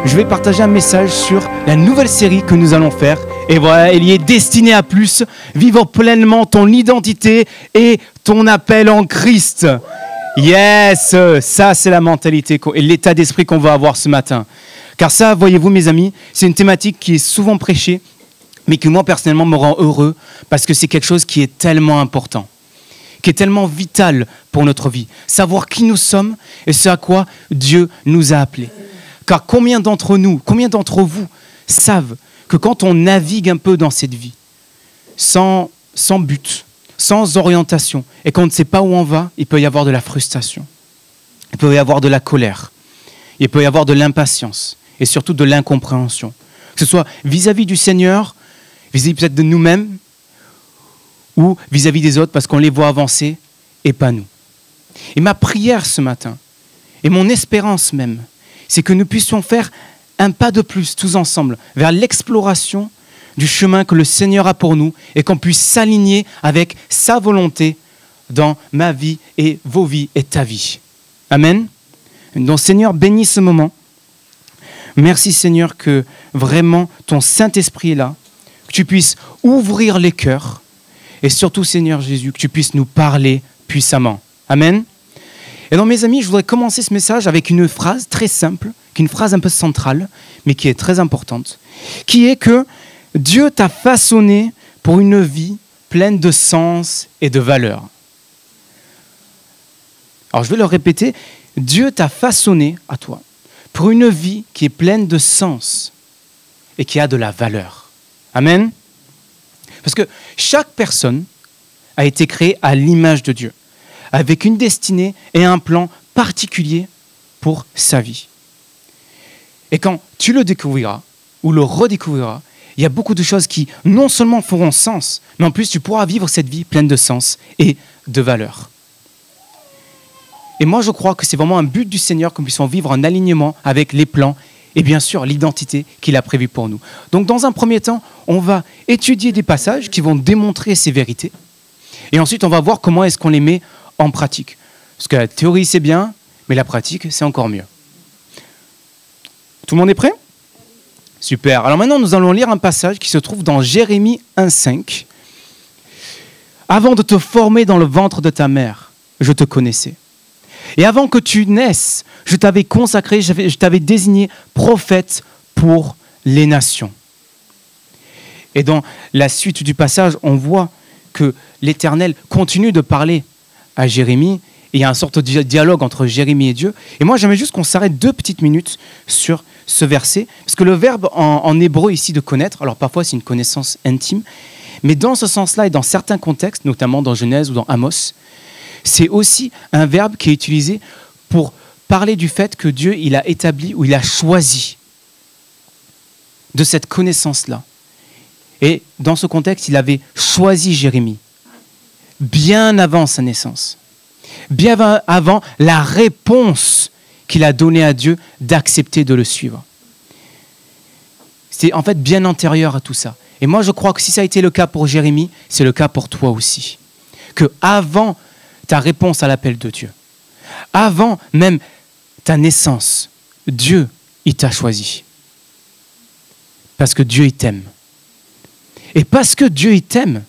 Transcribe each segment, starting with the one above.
je vais partager un message sur la nouvelle série que nous allons faire. Et voilà, elle y est destinée à plus, vivre pleinement ton identité et ton appel en Christ. Yes, ça c'est la mentalité et l'état d'esprit qu'on va avoir ce matin. Car ça, voyez-vous mes amis, c'est une thématique qui est souvent prêchée, mais qui moi personnellement me rend heureux parce que c'est quelque chose qui est tellement important, qui est tellement vital pour notre vie. Savoir qui nous sommes et ce à quoi Dieu nous a appelés. Car combien d'entre vous savent que quand on navigue un peu dans cette vie, sans but, sans orientation, et qu'on ne sait pas où on va, il peut y avoir de la frustration, il peut y avoir de la colère, il peut y avoir de l'impatience, et surtout de l'incompréhension. Que ce soit vis-à-vis du Seigneur, vis-à-vis peut-être de nous-mêmes, ou vis-à-vis des autres, parce qu'on les voit avancer, et pas nous. Et ma prière ce matin, et mon espérance même, c'est que nous puissions faire un pas de plus, tous ensemble, vers l'exploration du chemin que le Seigneur a pour nous et qu'on puisse s'aligner avec sa volonté dans ma vie et vos vies et ta vie. Amen. Donc Seigneur, bénis ce moment. Merci Seigneur que vraiment ton Saint-Esprit est là, que tu puisses ouvrir les cœurs et surtout Seigneur Jésus, que tu puisses nous parler puissamment. Amen. Et donc mes amis, je voudrais commencer ce message avec une phrase très simple, qui est une phrase un peu centrale, mais qui est très importante, qui est que Dieu t'a façonné pour une vie pleine de sens et de valeur. Alors je vais le répéter, Dieu t'a façonné à toi pour une vie qui est pleine de sens et qui a de la valeur. Amen. Parce que chaque personne a été créée à l'image de Dieu, avec une destinée et un plan particulier pour sa vie. Et quand tu le découvriras ou le redécouvriras, il y a beaucoup de choses qui non seulement feront sens, mais en plus tu pourras vivre cette vie pleine de sens et de valeur. Et moi je crois que c'est vraiment un but du Seigneur que nous puissions vivre en alignement avec les plans et bien sûr l'identité qu'il a prévue pour nous. Donc dans un premier temps, on va étudier des passages qui vont démontrer ces vérités. Et ensuite on va voir comment est-ce qu'on les met en pratique. Parce que la théorie c'est bien, mais la pratique c'est encore mieux. Tout le monde est prêt ? Super. Alors maintenant, nous allons lire un passage qui se trouve dans Jérémie 1,5. « Avant de te former dans le ventre de ta mère, je te connaissais. Et avant que tu naisses, je t'avais consacré, je t'avais désigné prophète pour les nations. » Et dans la suite du passage, on voit que l'Éternel continue de parler à Jérémie. Et il y a une sorte de dialogue entre Jérémie et Dieu. Et moi, j'aimerais juste qu'on s'arrête 2 petites minutes sur ce verset. Parce que le verbe en hébreu ici de connaître, alors parfois c'est une connaissance intime, mais dans ce sens-là et dans certains contextes, notamment dans Genèse ou dans Amos, c'est aussi un verbe qui est utilisé pour parler du fait que Dieu il a établi ou il a choisi de cette connaissance-là. Et dans ce contexte, il avait choisi Jérémie bien avant sa naissance. Bien avant la réponse qu'il a donnée à Dieu d'accepter de le suivre. C'est en fait bien antérieur à tout ça. Et moi, je crois que si ça a été le cas pour Jérémie, c'est le cas pour toi aussi. Que avant ta réponse à l'appel de Dieu, avant même ta naissance, Dieu, il t'a choisi. Parce que Dieu, il t'aime. Et parce que Dieu, il t'aime,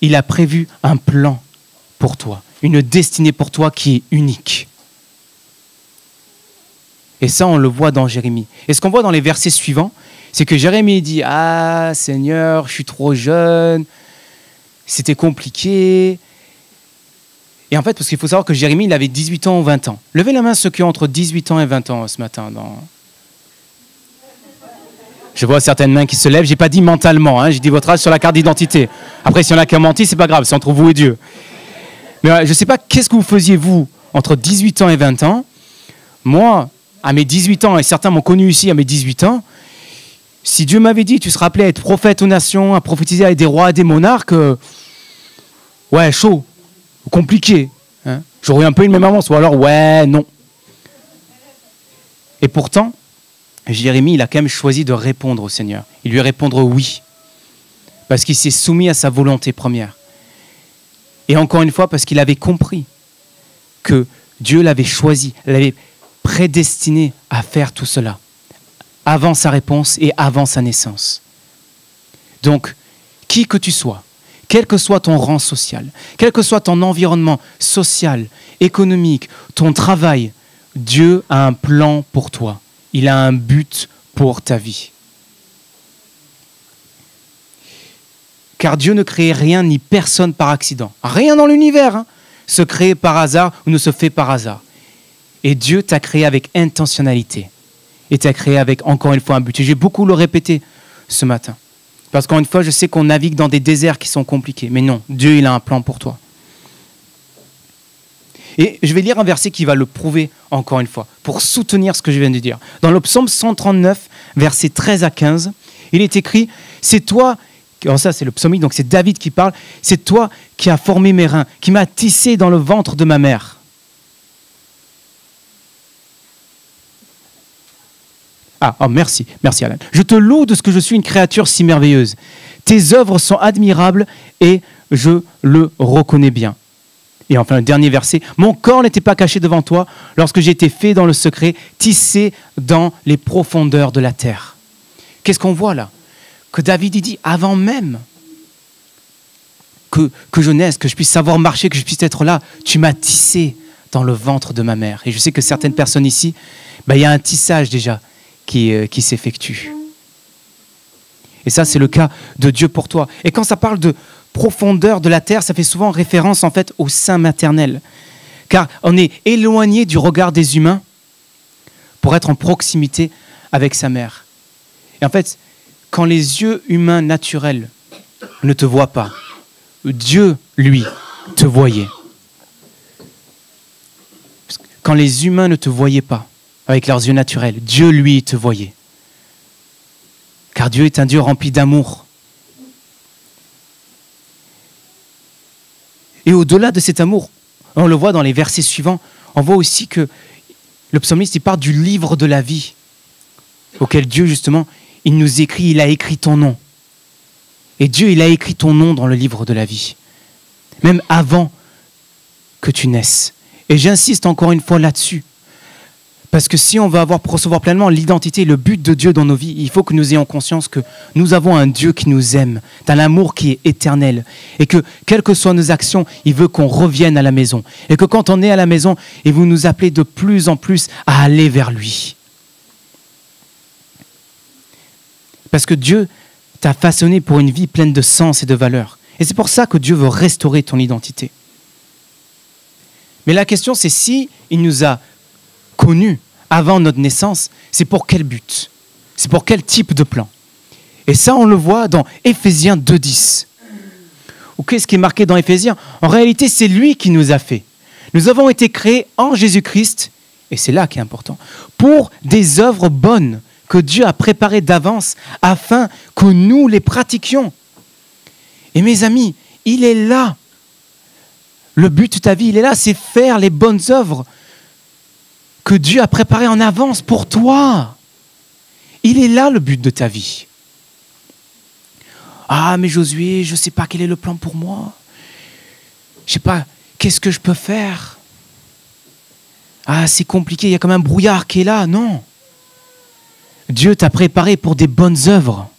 il a prévu un plan pour toi, une destinée pour toi qui est unique. Et ça, on le voit dans Jérémie. Et ce qu'on voit dans les versets suivants, c'est que Jérémie dit « Ah, Seigneur, je suis trop jeune, c'était compliqué. » Et en fait, parce qu'il faut savoir que Jérémie, il avait 18 ans ou 20 ans. Levez la main ceux qui ont entre 18 ans et 20 ans ce matin. Je vois certaines mains qui se lèvent. Je n'ai pas dit mentalement, hein, j'ai dit votre âge sur la carte d'identité. Après, s'il y en a qui ont menti, ce n'est pas grave, c'est entre vous et Dieu. Mais je ne sais pas, qu'est-ce que vous faisiez, vous, entre 18 ans et 20 ans. Moi, à mes 18 ans, et certains m'ont connu ici à mes 18 ans, si Dieu m'avait dit, tu seras appelé à être prophète aux nations, à prophétiser avec des rois et des monarques, ouais, chaud, compliqué. Hein. J'aurais un peu une même avance, ou alors, ouais, non. Et pourtant, Jérémie, il a quand même choisi de répondre au Seigneur. Il lui répondre oui, parce qu'il s'est soumis à sa volonté première. Et encore une fois, parce qu'il avait compris que Dieu l'avait choisi, l'avait prédestiné à faire tout cela avant sa réponse et avant sa naissance. Donc, qui que tu sois, quel que soit ton rang social, quel que soit ton environnement social, économique, ton travail, Dieu a un plan pour toi. Il a un but pour ta vie. Car Dieu ne crée rien ni personne par accident. Rien dans l'univers se crée par hasard ou ne se fait par hasard. Et Dieu t'a créé avec intentionnalité. Et t'a créé avec, encore une fois, un but. Et j'ai beaucoup le répété ce matin. Parce qu'encore une fois, je sais qu'on navigue dans des déserts qui sont compliqués. Mais non, Dieu, il a un plan pour toi. Et je vais lire un verset qui va le prouver, encore une fois, pour soutenir ce que je viens de dire. Dans le psaume 139, versets 13 à 15, il est écrit « C'est toi » alors ça, c'est le psaumique, donc c'est David qui parle. « C'est toi qui as formé mes reins, qui m'as tissé dans le ventre de ma mère. » Merci Alan. « Je te loue de ce que je suis une créature si merveilleuse. Tes œuvres sont admirables et je le reconnais bien. » Et enfin, le dernier verset. « Mon corps n'était pas caché devant toi lorsque j'ai été fait dans le secret, tissé dans les profondeurs de la terre. » Qu'est-ce qu'on voit là ? Que David il dit, avant même que je naisse, que je puisse savoir marcher, que je puisse être là, tu m'as tissé dans le ventre de ma mère. Et je sais que certaines personnes ici, il y a un tissage déjà qui s'effectue. Et ça, c'est le cas de Dieu pour toi. Et quand ça parle de profondeur de la terre, ça fait souvent référence en fait au sein maternel. Car on est éloigné du regard des humains pour être en proximité avec sa mère. Et en fait, quand les yeux humains naturels ne te voient pas, Dieu, lui, te voyait. Quand les humains ne te voyaient pas avec leurs yeux naturels, Dieu, lui, te voyait. Car Dieu est un Dieu rempli d'amour. Et au-delà de cet amour, on le voit dans les versets suivants, on voit aussi que le psalmiste il parle du livre de la vie, auquel Dieu, justement, il nous écrit, il a écrit ton nom. Et Dieu, il a écrit ton nom dans le livre de la vie, même avant que tu naisses. Et j'insiste encore une fois là-dessus, parce que si on veut recevoir pleinement l'identité et le but de Dieu dans nos vies, il faut que nous ayons conscience que nous avons un Dieu qui nous aime, d'un amour qui est éternel, et que, quelles que soient nos actions, il veut qu'on revienne à la maison. Et que quand on est à la maison, il veut nous appeler de plus en plus à aller vers lui. Parce que Dieu t'a façonné pour une vie pleine de sens et de valeur. Et c'est pour ça que Dieu veut restaurer ton identité. Mais la question, c'est si il nous a connus avant notre naissance, c'est pour quel but ? C'est pour quel type de plan ? Et ça, on le voit dans Éphésiens 2:10. Ou qu'est-ce qui est marqué dans Éphésiens ? En réalité, c'est lui qui nous a fait. Nous avons été créés en Jésus-Christ, et c'est là qui est important, pour des œuvres bonnes, que Dieu a préparé d'avance afin que nous les pratiquions. Et mes amis, il est là. Le but de ta vie, il est là, c'est faire les bonnes œuvres que Dieu a préparées en avance pour toi. Il est là le but de ta vie. Ah, mais Josué, je ne sais pas quel est le plan pour moi. Je ne sais pas, qu'est-ce que je peux faire ? Ah, c'est compliqué, il y a comme un brouillard qui est là. Non. Dieu t'a préparé pour des bonnes œuvres,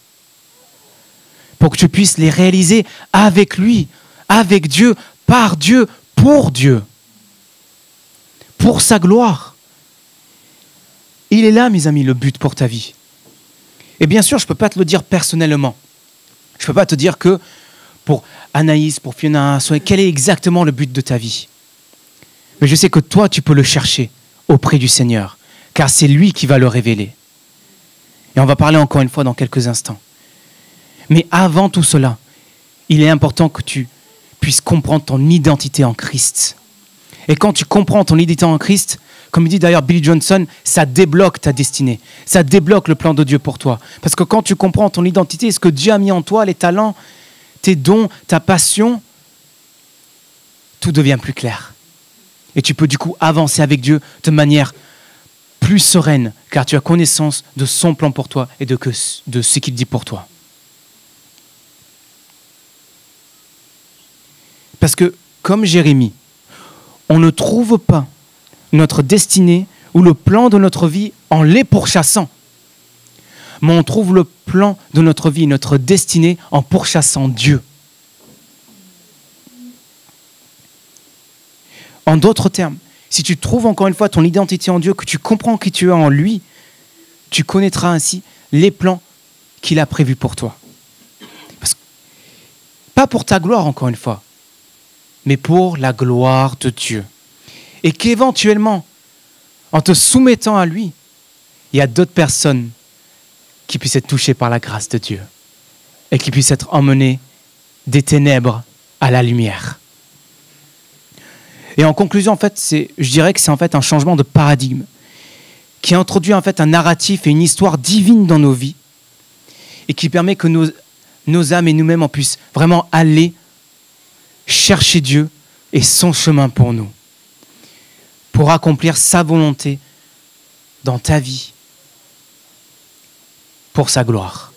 pour que tu puisses les réaliser avec lui, avec Dieu, par Dieu, pour sa gloire. Il est là, mes amis, le but pour ta vie. Et bien sûr, je ne peux pas te le dire personnellement. Je ne peux pas te dire que pour Anaïs, pour Fiona, quel est exactement le but de ta vie. Mais je sais que toi, tu peux le chercher auprès du Seigneur, car c'est lui qui va le révéler. Et on va parler encore une fois dans quelques instants. Mais avant tout cela, il est important que tu puisses comprendre ton identité en Christ. Et quand tu comprends ton identité en Christ, comme dit d'ailleurs Billy Johnson, ça débloque ta destinée. Ça débloque le plan de Dieu pour toi. Parce que quand tu comprends ton identité, ce que Dieu a mis en toi, les talents, tes dons, ta passion, tout devient plus clair. Et tu peux du coup avancer avec Dieu de manière plus sereine, car tu as connaissance de son plan pour toi et de ce qu'il dit pour toi. Parce que, comme Jérémie, on ne trouve pas notre destinée ou le plan de notre vie en les pourchassant. Mais on trouve le plan de notre vie, notre destinée en pourchassant Dieu. En d'autres termes, si tu trouves encore une fois ton identité en Dieu, que tu comprends qui tu es en lui, tu connaîtras ainsi les plans qu'il a prévus pour toi. Pas pour ta gloire, encore une fois, mais pour la gloire de Dieu. Et qu'éventuellement, en te soumettant à lui, il y a d'autres personnes qui puissent être touchées par la grâce de Dieu et qui puissent être emmenées des ténèbres à la lumière. Et en conclusion, en fait, je dirais que c'est en fait un changement de paradigme qui introduit en fait un narratif et une histoire divine dans nos vies et qui permet que nos âmes et nous-mêmes on puisse vraiment aller chercher Dieu et son chemin pour nous, pour accomplir sa volonté dans ta vie, pour sa gloire.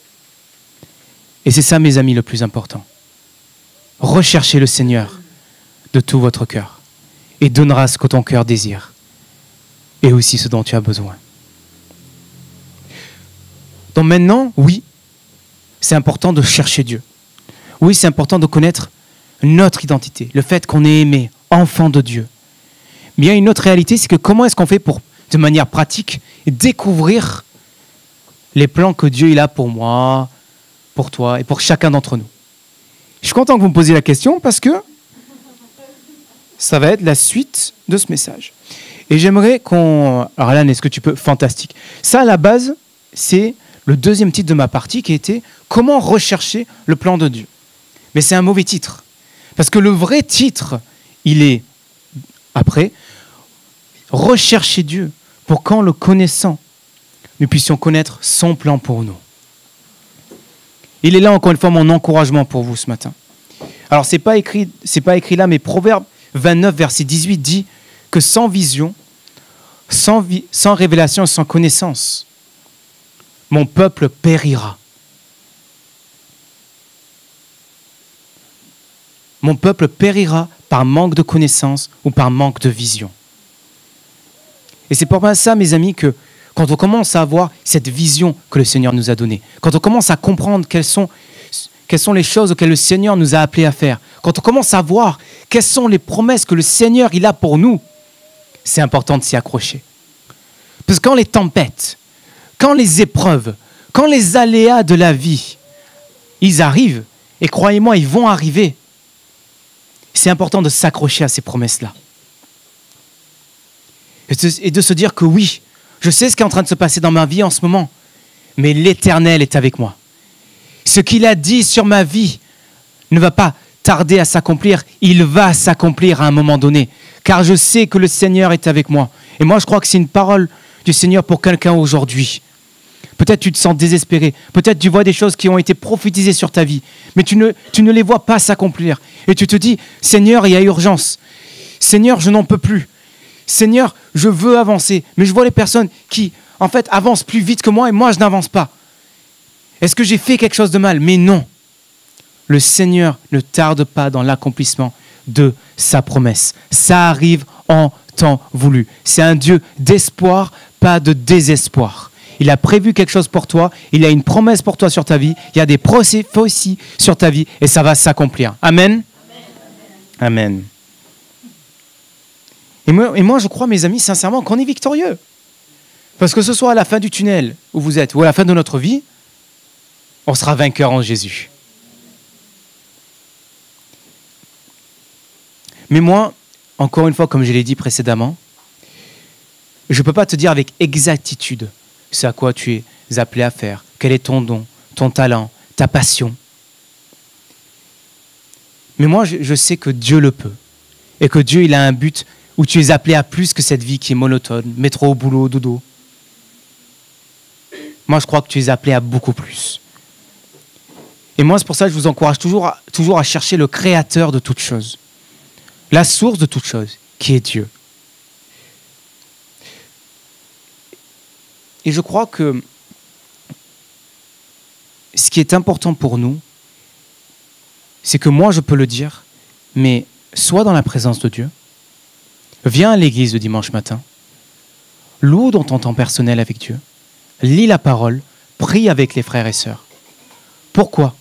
Et c'est ça, mes amis, le plus important. Recherchez le Seigneur de tout votre cœur et donnera ce que ton cœur désire et aussi ce dont tu as besoin. Donc maintenant, oui, c'est important de chercher Dieu. Oui, c'est important de connaître notre identité, le fait qu'on est aimé, enfant de Dieu. Mais il y a une autre réalité, c'est que comment est-ce qu'on fait pour, de manière pratique, découvrir les plans que Dieu il a pour moi, pour toi et pour chacun d'entre nous. Je suis content que vous me posiez la question parce que ça va être la suite de ce message. Et j'aimerais qu'on... Alors Alan, est-ce que tu peux... Fantastique. Ça, à la base, c'est le deuxième titre de ma partie qui était « Comment rechercher le plan de Dieu ?» Mais c'est un mauvais titre. Parce que le vrai titre, il est, après, « Rechercher Dieu pour qu'en le connaissant, nous puissions connaître son plan pour nous. » Il est là, encore une fois, mon encouragement pour vous ce matin. Alors, c'est pas écrit là, mais Proverbe 29, verset 18 dit que sans vision, sans révélation, sans connaissance, mon peuple périra. Mon peuple périra par manque de connaissance ou par manque de vision. Et c'est pour ça, mes amis, que quand on commence à avoir cette vision que le Seigneur nous a donnée, quand on commence à comprendre quelles sont les choses auxquelles le Seigneur nous a appelés à faire, quand on commence à voir quelles sont les promesses que le Seigneur il a pour nous, c'est important de s'y accrocher. Parce que quand les tempêtes, quand les épreuves, quand les aléas de la vie, ils arrivent, et croyez-moi, ils vont arriver, c'est important de s'accrocher à ces promesses-là. Et de se dire que oui, je sais ce qui est en train de se passer dans ma vie en ce moment, mais l'Éternel est avec moi. Ce qu'il a dit sur ma vie ne va pas tarder à s'accomplir, il va s'accomplir à un moment donné, car je sais que le Seigneur est avec moi. Et moi, je crois que c'est une parole du Seigneur pour quelqu'un aujourd'hui. Peut-être tu te sens désespéré, peut-être tu vois des choses qui ont été prophétisées sur ta vie, mais tu ne les vois pas s'accomplir. Et tu te dis, Seigneur, il y a urgence. Seigneur, je n'en peux plus. Seigneur, je veux avancer, mais je vois les personnes qui, en fait, avancent plus vite que moi et moi, je n'avance pas. Est-ce que j'ai fait quelque chose de mal? Mais non. Le Seigneur ne tarde pas dans l'accomplissement de sa promesse. Ça arrive en temps voulu. C'est un Dieu d'espoir, pas de désespoir. Il a prévu quelque chose pour toi, il a une promesse pour toi sur ta vie, il y a des prophéties sur ta vie et ça va s'accomplir. Amen. Amen. Et moi, je crois, mes amis, sincèrement, qu'on est victorieux. Parce que ce soit à la fin du tunnel où vous êtes ou à la fin de notre vie, on sera vainqueur en Jésus. Mais moi, encore une fois, comme je l'ai dit précédemment, je ne peux pas te dire avec exactitude ce à quoi tu es appelé à faire, quel est ton don, ton talent, ta passion. Mais moi, je sais que Dieu le peut et que Dieu, il a un but où tu es appelé à plus que cette vie qui est monotone, métro, boulot, dodo. Moi, je crois que tu es appelé à beaucoup plus. Et moi, c'est pour ça que je vous encourage toujours à chercher le créateur de toutes choses, la source de toutes choses, qui est Dieu. Et je crois que ce qui est important pour nous, c'est que moi, je peux le dire, mais sois dans la présence de Dieu, viens à l'église le dimanche matin, loue dans ton temps personnel avec Dieu. Lis la parole, prie avec les frères et sœurs. Pourquoi?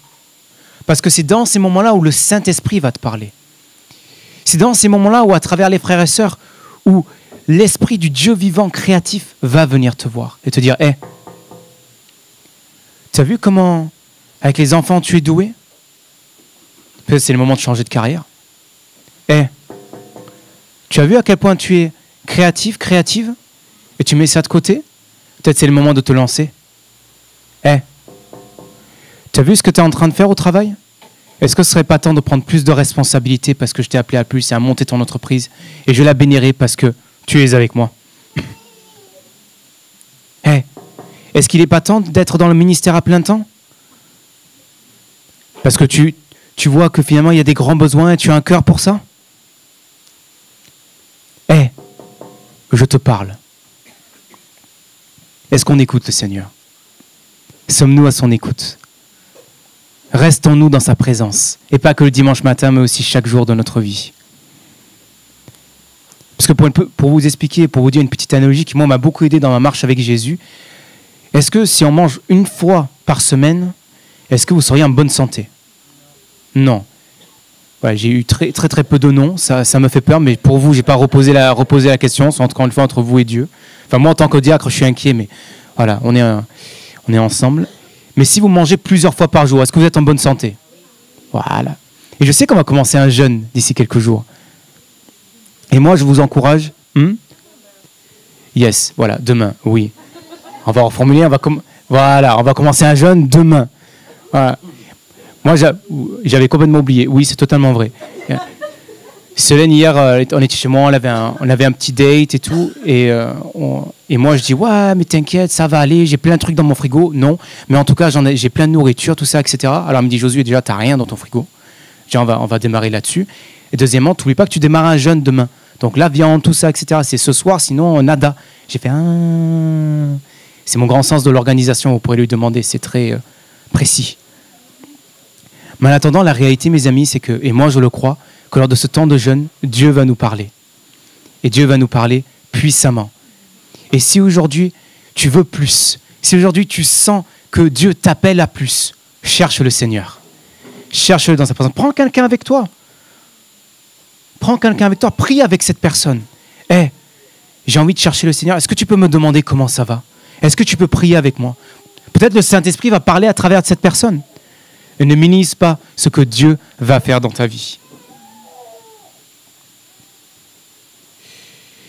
Parce que c'est dans ces moments-là où le Saint-Esprit va te parler. C'est dans ces moments-là où, à travers les frères et sœurs, où l'Esprit du Dieu vivant, créatif, va venir te voir et te dire « Hé, tu as vu comment, avec les enfants, tu es doué? Peut-être c'est le moment de changer de carrière. Hé, tu as vu à quel point tu es créatif, créative, et tu mets ça de côté? Peut-être c'est le moment de te lancer. Hé, tu as vu ce que tu es en train de faire au travail? Est-ce que ce serait pas temps de prendre plus de responsabilités parce que je t'ai appelé à plus et à monter ton entreprise et je la bénirai parce que tu es avec moi? Hey, est-ce qu'il n'est pas temps d'être dans le ministère à plein temps? Parce que tu vois que finalement il y a des grands besoins et tu as un cœur pour ça? Hey, je te parle. Est-ce qu'on écoute le Seigneur? Sommes-nous à son écoute? Restons-nous dans sa présence, et pas que le dimanche matin, mais aussi chaque jour de notre vie. Parce que pour vous expliquer, pour vous dire une petite analogie qui moi m'a beaucoup aidé dans ma marche avec Jésus, est-ce que si on mange une fois par semaine, est-ce que vous seriez en bonne santé? Non. Ouais, j'ai eu très peu de non, ça me fait peur, mais pour vous, je n'ai pas reposé la question, c'est encore une fois entre vous et Dieu. Enfin, moi, en tant que diacre, je suis inquiet, mais voilà, on est ensemble. Mais si vous mangez plusieurs fois par jour, est-ce que vous êtes en bonne santé? Voilà. Et je sais qu'on va commencer un jeûne d'ici quelques jours. Et moi, je vous encourage. Yes, voilà, demain, oui. On va reformuler, on va commencer un jeûne demain. Voilà. Moi, j'avais complètement oublié. Oui, c'est totalement vrai. Solène, hier, on était chez moi, on avait un petit date et tout. Et moi, je dis, ouais, mais t'inquiète, ça va aller, j'ai plein de trucs dans mon frigo. Non, mais en tout cas, j'ai plein de nourriture, tout ça, etc. Alors, elle me dit, Josué, déjà, t'as rien dans ton frigo. Je dis, on va démarrer là-dessus. Et deuxièmement, t'oublies pas que tu démarres un jeûne demain. Donc, la viande, tout ça, etc. C'est ce soir, sinon, nada. J'ai fait, c'est mon grand sens de l'organisation, vous pourrez lui demander, c'est très précis. Mais en attendant, la réalité, mes amis, c'est que, et moi, je le crois, que lors de ce temps de jeûne, Dieu va nous parler. Et Dieu va nous parler puissamment. Et si aujourd'hui, tu veux plus, si aujourd'hui, tu sens que Dieu t'appelle à plus, cherche le Seigneur. Cherche-le dans sa présence. Prends quelqu'un avec toi. Prends quelqu'un avec toi. Prie avec cette personne. Hey, j'ai envie de chercher le Seigneur. Est-ce que tu peux me demander comment ça va? Est-ce que tu peux prier avec moi? Peut-être le Saint-Esprit va parler à travers de cette personne. Et ne minimise pas ce que Dieu va faire dans ta vie.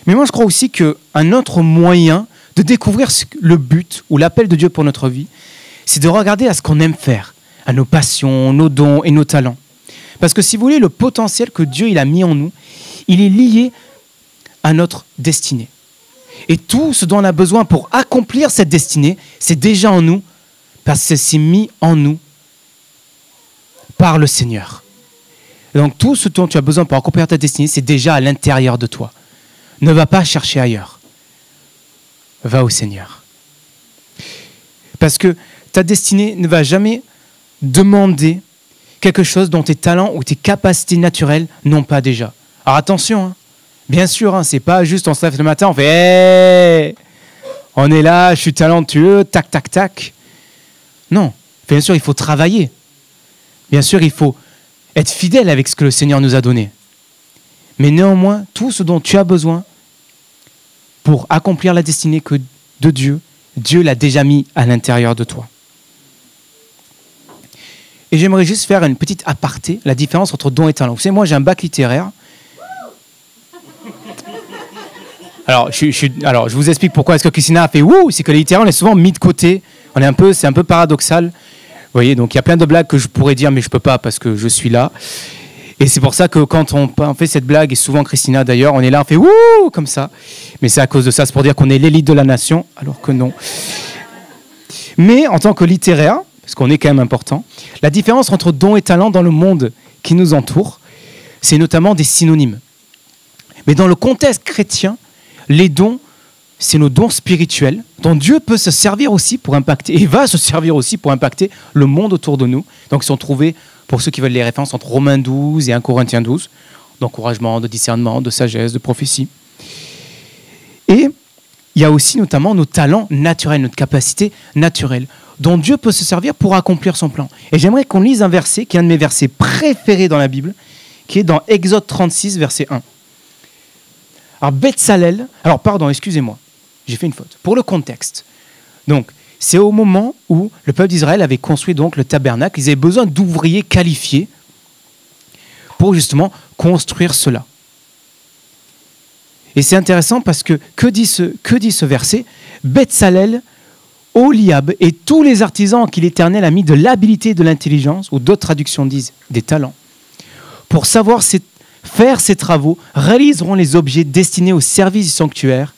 Mais moi, je crois aussi qu'un autre moyen de découvrir le but ou l'appel de Dieu pour notre vie, c'est de regarder à ce qu'on aime faire, à nos passions, nos dons et nos talents. Parce que si vous voulez, le potentiel que Dieu il a mis en nous, il est lié à notre destinée. Et tout ce dont on a besoin pour accomplir cette destinée, c'est déjà en nous, parce que c'est mis en nous par le Seigneur. Donc tout ce dont tu as besoin pour accomplir ta destinée, c'est déjà à l'intérieur de toi. Ne va pas chercher ailleurs. Va au Seigneur. Parce que ta destinée ne va jamais demander quelque chose dont tes talents ou tes capacités naturelles n'ont pas déjà. Alors attention, bien sûr, c'est pas juste on se lève le matin, on fait hey, on est là, je suis talentueux, tac, tac, tac. Non, bien sûr, il faut travailler. Bien sûr, il faut être fidèle avec ce que le Seigneur nous a donné. Mais néanmoins, tout ce dont tu as besoin pour accomplir la destinée de Dieu, Dieu l'a déjà mis à l'intérieur de toi. Et j'aimerais juste faire une petite aparté, la différence entre don et talent. Vous savez, moi j'ai un bac littéraire. Alors, je vous explique pourquoi est-ce que Christina a fait ouh, c'est que les littéraires, on est souvent mis de côté. C'est un peu paradoxal. Vous voyez, donc il y a plein de blagues que je pourrais dire, mais je ne peux pas parce que je suis là. Et c'est pour ça que quand on fait cette blague, et souvent Christina d'ailleurs, on est là, on fait ouh comme ça. Mais c'est à cause de ça, c'est pour dire qu'on est l'élite de la nation, alors que non. Mais en tant que littéraire, parce qu'on est quand même important, la différence entre don et talent dans le monde qui nous entoure, c'est notamment des synonymes. Mais dans le contexte chrétien, les dons, c'est nos dons spirituels, dont Dieu peut se servir aussi pour impacter, et va se servir aussi pour impacter le monde autour de nous. Donc ils sont trouvés, pour ceux qui veulent les références, entre Romains 12 et 1 Corinthiens 12, d'encouragement, de discernement, de sagesse, de prophétie. Et il y a aussi notamment nos talents naturels, notre capacité naturelle, dont Dieu peut se servir pour accomplir son plan. Et j'aimerais qu'on lise un verset, qui est un de mes versets préférés dans la Bible, qui est dans Exode 36, verset 1. Alors, Betsalel, excusez-moi, j'ai fait une faute. Pour le contexte, donc, c'est au moment où le peuple d'Israël avait construit donc le tabernacle, ils avaient besoin d'ouvriers qualifiés pour justement construire cela. Et c'est intéressant parce que dit ce verset? Betsalel, Oholiab et tous les artisans qui l'Éternel a mis de l'habilité et de l'intelligence, ou d'autres traductions disent des talents, pour savoir faire ces travaux, réaliseront les objets destinés au service du sanctuaire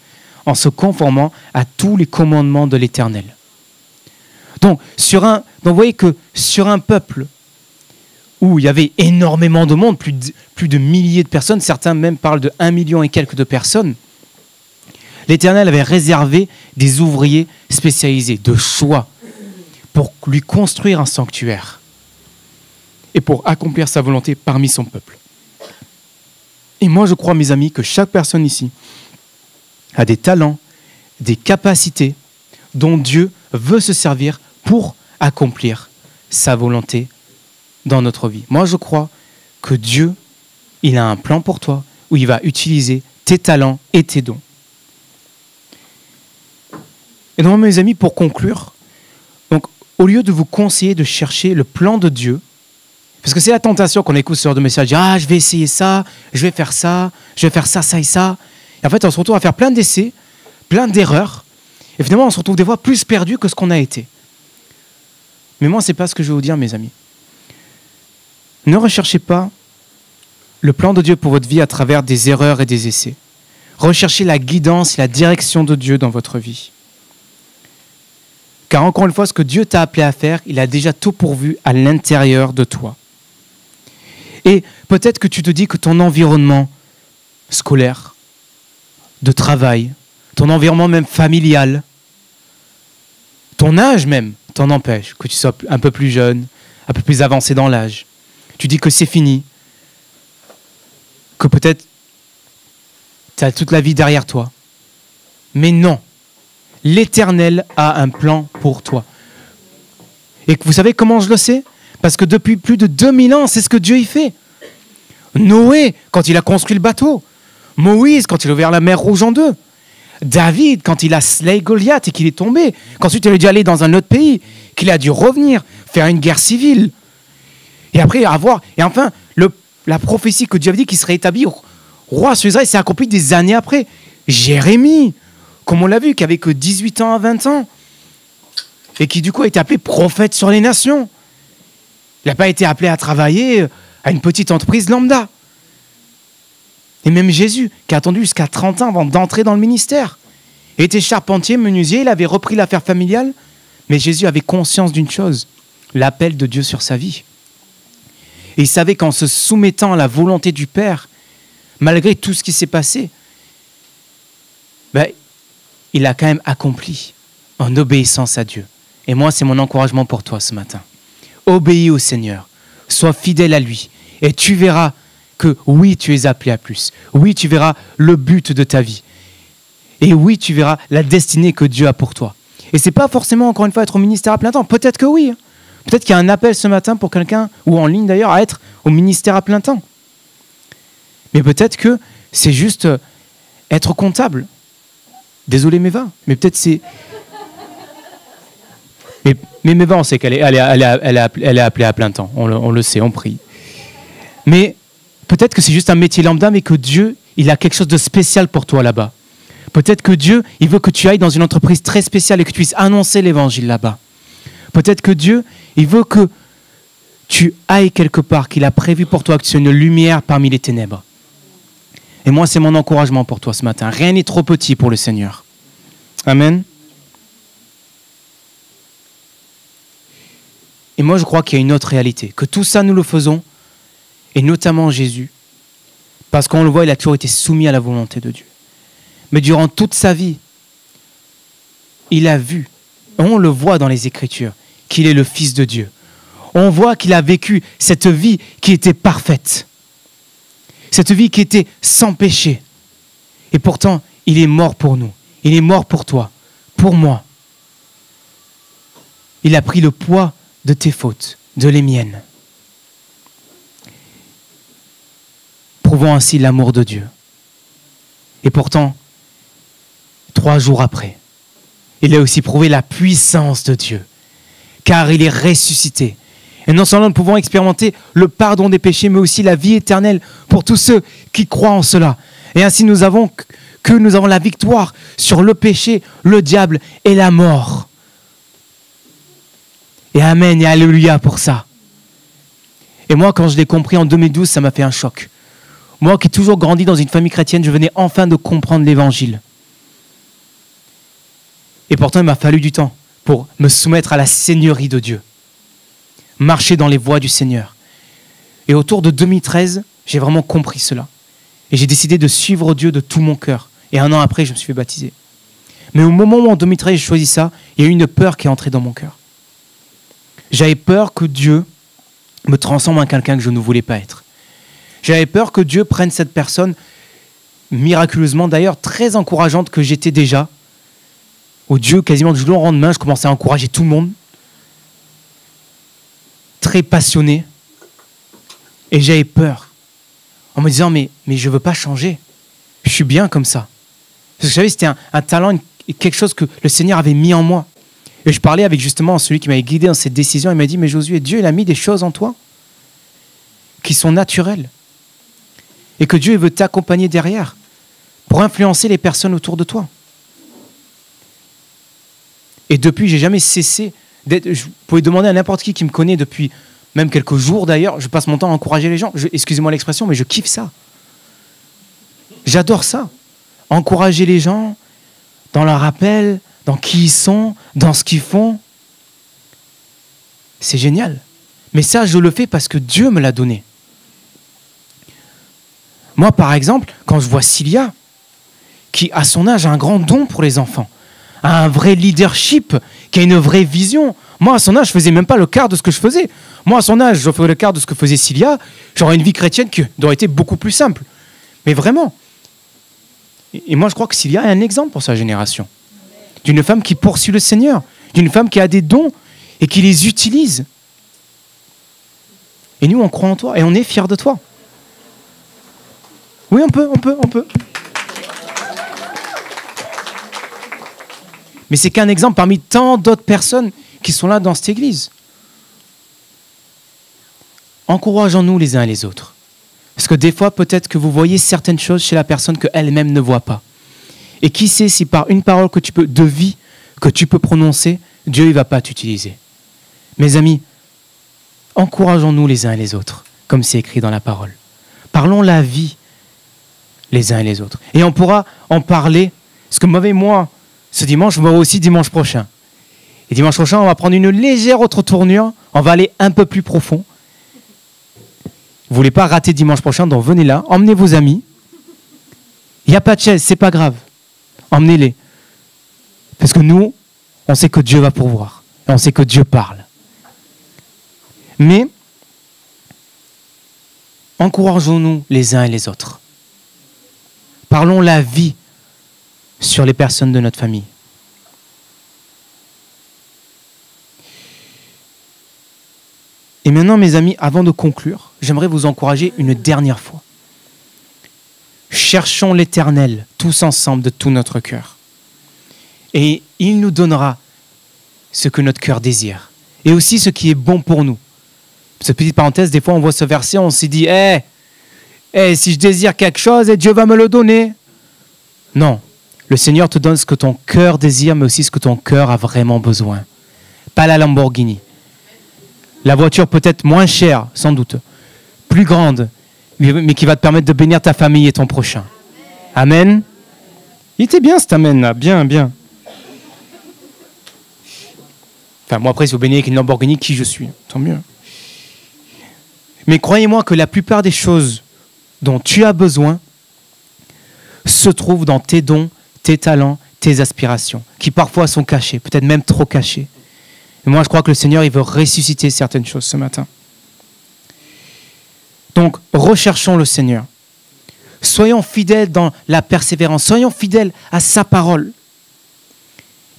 en se conformant à tous les commandements de l'Éternel. Donc, vous voyez que sur un peuple où il y avait énormément de monde, plus de milliers de personnes, certains même parlent de 1 million et quelques de personnes, l'Éternel avait réservé des ouvriers spécialisés, de choix, pour lui construire un sanctuaire et pour accomplir sa volonté parmi son peuple. Et moi, je crois, mes amis, que chaque personne ici a des talents, des capacités dont Dieu veut se servir pour accomplir sa volonté dans notre vie. Moi, je crois que Dieu, il a un plan pour toi où il va utiliser tes talents et tes dons. Et donc, mes amis, pour conclure, donc, au lieu de vous conseiller de chercher le plan de Dieu, parce que c'est la tentation qu'on écoute ce genre de message, je vais essayer ça, je vais faire ça, ça et ça. Et en fait, on se retrouve à faire plein d'essais, plein d'erreurs, et finalement, on se retrouve des fois plus perdu que ce qu'on a été. Mais moi, ce n'est pas ce que je vais vous dire, mes amis. Ne recherchez pas le plan de Dieu pour votre vie à travers des erreurs et des essais. Recherchez la guidance et la direction de Dieu dans votre vie. Car encore une fois, ce que Dieu t'a appelé à faire, il a déjà tout pourvu à l'intérieur de toi. Et peut-être que tu te dis que ton environnement scolaire, de travail, ton environnement même familial, ton âge même t'en empêche, que tu sois un peu plus jeune, un peu plus avancé dans l'âge. Tu dis que c'est fini, que peut-être tu as toute la vie derrière toi. Mais non, l'Éternel a un plan pour toi. Et vous savez comment je le sais? Parce que depuis plus de 2000 ans, c'est ce que Dieu y fait. Noé, quand il a construit le bateau. Moïse, quand il a ouvert la mer Rouge en deux. David, quand il a slayé Goliath et qu'il est tombé. Qu'ensuite, il a dû aller dans un autre pays. Qu'il a dû revenir, faire une guerre civile. Et après, enfin, la prophétie que Dieu avait dit qu'il serait établi roi sur Israël s'est accomplie des années après. Jérémie, comme on l'a vu, qui avait que 18 ans à 20 ans. Et qui, du coup, a été appelé prophète sur les nations. Il n'a pas été appelé à travailler à une petite entreprise lambda. Et même Jésus, qui a attendu jusqu'à 30 ans avant d'entrer dans le ministère. Il était charpentier, menuisier, il avait repris l'affaire familiale. Mais Jésus avait conscience d'une chose, l'appel de Dieu sur sa vie. Et il savait qu'en se soumettant à la volonté du Père, malgré tout ce qui s'est passé, il a quand même accompli en obéissance à Dieu. Et moi, c'est mon encouragement pour toi ce matin. Obéis au Seigneur, sois fidèle à lui, et tu verras que oui, tu es appelé à plus. Oui, tu verras le but de ta vie. Et oui, tu verras la destinée que Dieu a pour toi. Et ce n'est pas forcément, encore une fois, être au ministère à plein temps. Peut-être que oui. Peut-être qu'il y a un appel ce matin pour quelqu'un, ou en ligne d'ailleurs, à être au ministère à plein temps. Mais peut-être que c'est juste être comptable. Désolé Méva, mais peut-être c'est... Mais Méva, on sait qu'elle est appelée à plein temps. On le sait, on prie. Mais peut-être que c'est juste un métier lambda, mais que Dieu, il a quelque chose de spécial pour toi là-bas. Peut-être que Dieu, il veut que tu ailles dans une entreprise très spéciale et que tu puisses annoncer l'évangile là-bas. Peut-être que Dieu, il veut que tu ailles quelque part, qu'il a prévu pour toi que tu sois une lumière parmi les ténèbres. Et moi, c'est mon encouragement pour toi ce matin. Rien n'est trop petit pour le Seigneur. Amen. Et moi, je crois qu'il y a une autre réalité, que tout ça, nous le faisons, et notamment Jésus, parce qu'on le voit, il a toujours été soumis à la volonté de Dieu. Mais durant toute sa vie, il a vu, on le voit dans les Écritures, qu'il est le Fils de Dieu. On voit qu'il a vécu cette vie qui était parfaite, cette vie qui était sans péché. Et pourtant, il est mort pour nous. Il est mort pour toi, pour moi. Il a pris le poids de tes fautes, de les miennes. Prouvant ainsi l'amour de Dieu. Et pourtant, 3 jours après, il a aussi prouvé la puissance de Dieu, car il est ressuscité. Et non seulement nous pouvons expérimenter le pardon des péchés, mais aussi la vie éternelle pour tous ceux qui croient en cela. Et ainsi nous avons la victoire sur le péché, le diable et la mort. Et amen et alléluia pour ça. Et moi, quand je l'ai compris en 2012, ça m'a fait un choc. Moi qui ai toujours grandi dans une famille chrétienne, je venais enfin de comprendre l'évangile. Et pourtant, il m'a fallu du temps pour me soumettre à la seigneurie de Dieu. Marcher dans les voies du Seigneur. Et autour de 2013, j'ai vraiment compris cela. Et j'ai décidé de suivre Dieu de tout mon cœur. Et 1 an après, je me suis fait baptiser. Mais au moment où en 2013, j'ai choisi ça, il y a eu une peur qui est entrée dans mon cœur. J'avais peur que Dieu me transforme en quelqu'un que je ne voulais pas être. J'avais peur que Dieu prenne cette personne, miraculeusement d'ailleurs, très encourageante que j'étais déjà. Au Dieu, quasiment du jour au lendemain, je commençais à encourager tout le monde. Très passionné. Et j'avais peur. En me disant, mais je ne veux pas changer. Je suis bien comme ça. Parce que je savais que c'était un talent, quelque chose que le Seigneur avait mis en moi. Et je parlais avec justement celui qui m'avait guidé dans cette décision. Il m'a dit, mais Josué, Dieu il a mis des choses en toi qui sont naturelles. Et que Dieu il veut t'accompagner derrière pour influencer les personnes autour de toi. Et depuis, je n'ai jamais cessé d'être... Vous pouvez demander à n'importe qui me connaît depuis même quelques jours d'ailleurs. Je passe mon temps à encourager les gens. Excusez-moi l'expression, mais je kiffe ça. J'adore ça. Encourager les gens dans leur appel, dans qui ils sont, dans ce qu'ils font. C'est génial. Mais ça, je le fais parce que Dieu me l'a donné. Moi, par exemple, quand je vois Cilia, qui, à son âge, a un grand don pour les enfants, a un vrai leadership, qui a une vraie vision. Moi, à son âge, je ne faisais même pas le quart de ce que je faisais. Moi, à son âge, je ferais le quart de ce que faisait Cilia. J'aurais une vie chrétienne qui aurait été beaucoup plus simple. Mais vraiment. Et moi, je crois que Cilia est un exemple pour sa génération. D'une femme qui poursuit le Seigneur, d'une femme qui a des dons et qui les utilise. Et nous, on croit en toi et on est fiers de toi. Oui, on peut. Mais c'est qu'un exemple parmi tant d'autres personnes qui sont là dans cette église. Encourageons-nous les uns et les autres. Parce que des fois, peut-être que vous voyez certaines choses chez la personne qu'elle-même ne voit pas. Et qui sait si par une parole de vie que tu peux prononcer, Dieu ne va pas t'utiliser. Mes amis, encourageons-nous les uns et les autres, comme c'est écrit dans la parole. Parlons la vie les uns et les autres. Et on pourra en parler, parce que moi, ce dimanche, je mourrai aussi dimanche prochain. Et dimanche prochain, on va prendre une légère autre tournure, on va aller un peu plus profond. Vous ne voulez pas rater dimanche prochain, donc venez là, emmenez vos amis. Il n'y a pas de chaise, c'est pas grave. Emmenez-les. Parce que nous, on sait que Dieu va pourvoir. Et on sait que Dieu parle. Mais, encourageons-nous les uns et les autres. Parlons la vie sur les personnes de notre famille. Et maintenant, mes amis, avant de conclure, j'aimerais vous encourager une dernière fois. Cherchons l'Éternel tous ensemble de tout notre cœur. Et il nous donnera ce que notre cœur désire. Et aussi ce qui est bon pour nous. Cette petite parenthèse, des fois on voit ce verset, on s'est dit, si je désire quelque chose, Dieu va me le donner. Non, le Seigneur te donne ce que ton cœur désire, mais aussi ce que ton cœur a vraiment besoin. Pas la Lamborghini. La voiture peut-être moins chère, sans doute, plus grande, mais qui va te permettre de bénir ta famille et ton prochain. Amen. Il était bien cet amen là, bien. Enfin, moi après, si vous bénissez avec une Lamborghini, qui je suis, tant mieux. Mais croyez-moi que la plupart des choses dont tu as besoin se trouvent dans tes dons, tes talents, tes aspirations, qui parfois sont cachés, peut-être même trop cachés. Et moi, je crois que le Seigneur, il veut ressusciter certaines choses ce matin. Donc, recherchons le Seigneur. Soyons fidèles dans la persévérance. Soyons fidèles à sa parole.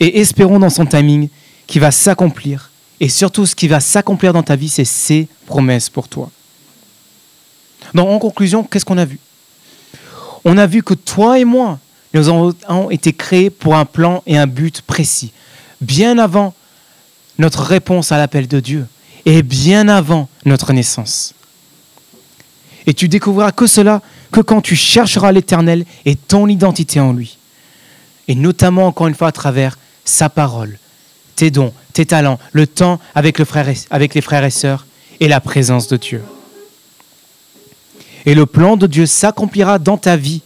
et espérons dans son timing qui va s'accomplir. Et surtout, ce qui va s'accomplir dans ta vie, c'est ses promesses pour toi. Donc, en conclusion, qu'est-ce qu'on a vu? On a vu que toi et moi, nous avons été créés pour un plan et un but précis, bien avant notre réponse à l'appel de Dieu et bien avant notre naissance. Et tu découvriras que cela que quand tu chercheras l'Éternel et ton identité en lui. Et notamment, encore une fois, à travers sa parole, tes dons, tes talents, le temps avec les frères et sœurs et la présence de Dieu. Et le plan de Dieu s'accomplira dans ta vie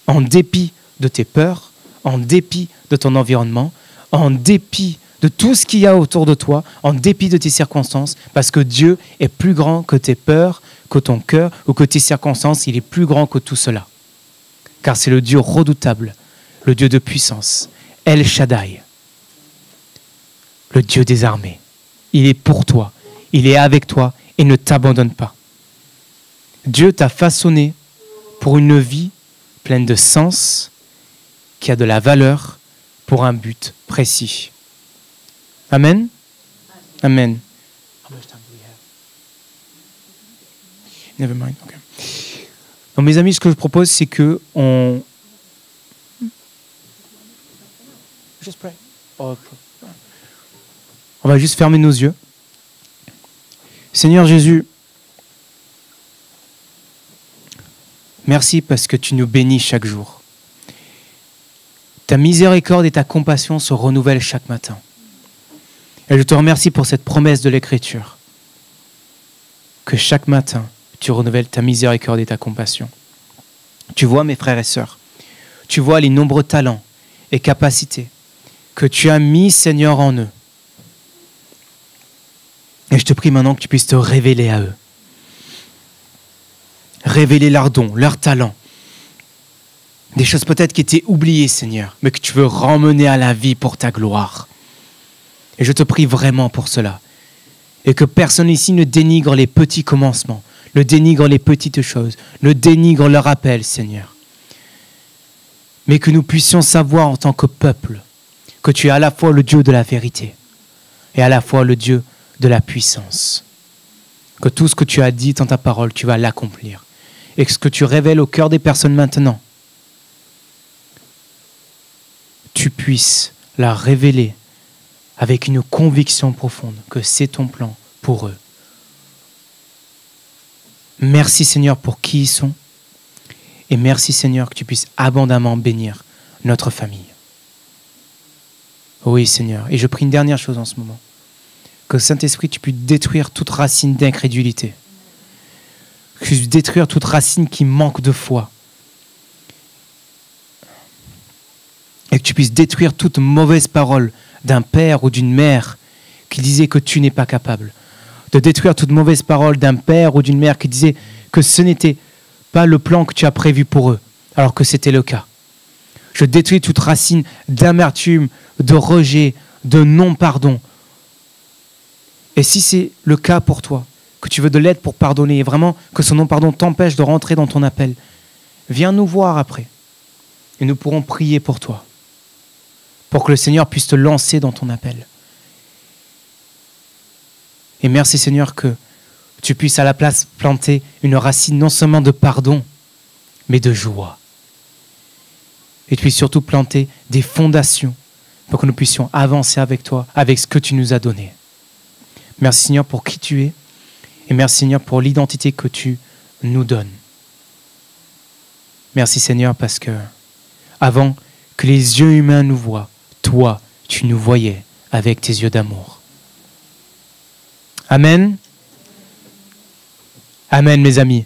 en dépit de tes peurs, en dépit de ton environnement, en dépit de tout ce qu'il y a autour de toi, en dépit de tes circonstances, parce que Dieu est plus grand que tes peurs, que ton cœur ou que tes circonstances, il est plus grand que tout cela. Car c'est le Dieu redoutable, le Dieu de puissance, El Shaddai, le Dieu des armées. Il est pour toi, il est avec toi et ne t'abandonne pas. Dieu t'a façonné pour une vie pleine de sens, qui a de la valeur pour un but précis. Amen. Amen. How much time do we have? Never mind. Okay. Donc mes amis, ce que je propose, c'est que on va juste fermer nos yeux. Seigneur Jésus, merci parce que tu nous bénis chaque jour. Ta miséricorde et ta compassion se renouvellent chaque matin. Et je te remercie pour cette promesse de l'Écriture, que chaque matin, tu renouvelles ta miséricorde et ta compassion. Tu vois mes frères et sœurs, tu vois les nombreux talents et capacités que tu as mis, Seigneur, en eux. Et je te prie maintenant que tu puisses te révéler à eux. Révéler leurs dons, leurs talents. Des choses peut-être qui étaient oubliées, Seigneur, mais que tu veux ramener à la vie pour ta gloire. Et je te prie vraiment pour cela. Et que personne ici ne dénigre les petits commencements, ne dénigre les petites choses, ne dénigre leur appel, Seigneur. Mais que nous puissions savoir en tant que peuple que tu es à la fois le Dieu de la vérité et à la fois le Dieu de la puissance. Que tout ce que tu as dit dans ta parole, tu vas l'accomplir. Et que ce que tu révèles au cœur des personnes maintenant, tu puisses la révéler avec une conviction profonde que c'est ton plan pour eux. Merci Seigneur pour qui ils sont. Et merci Seigneur que tu puisses abondamment bénir notre famille. Oui Seigneur. Et je prie une dernière chose en ce moment. Que Saint-Esprit, tu puisses détruire toute racine d'incrédulité. Que tu puisses détruire toute racine qui manque de foi. Et que tu puisses détruire toute mauvaise parole d'un père ou d'une mère qui disait que tu n'es pas capable. De détruire toute mauvaise parole d'un père ou d'une mère qui disait que ce n'était pas le plan que tu as prévu pour eux, alors que c'était le cas. Je détruis toute racine d'amertume, de rejet, de non-pardon. Et si c'est le cas pour toi, que tu veux de l'aide pour pardonner, et vraiment que ce non-pardon t'empêche de rentrer dans ton appel, viens nous voir après. Et nous pourrons prier pour toi, pour que le Seigneur puisse te lancer dans ton appel. Et merci Seigneur que tu puisses à la place planter une racine non seulement de pardon, mais de joie. Et tu puisses surtout planter des fondations pour que nous puissions avancer avec toi, avec ce que tu nous as donné. Merci Seigneur pour qui tu es et merci Seigneur pour l'identité que tu nous donnes. Merci Seigneur parce que avant que les yeux humains nous voient, toi, tu nous voyais avec tes yeux d'amour. Amen. Amen mes amis.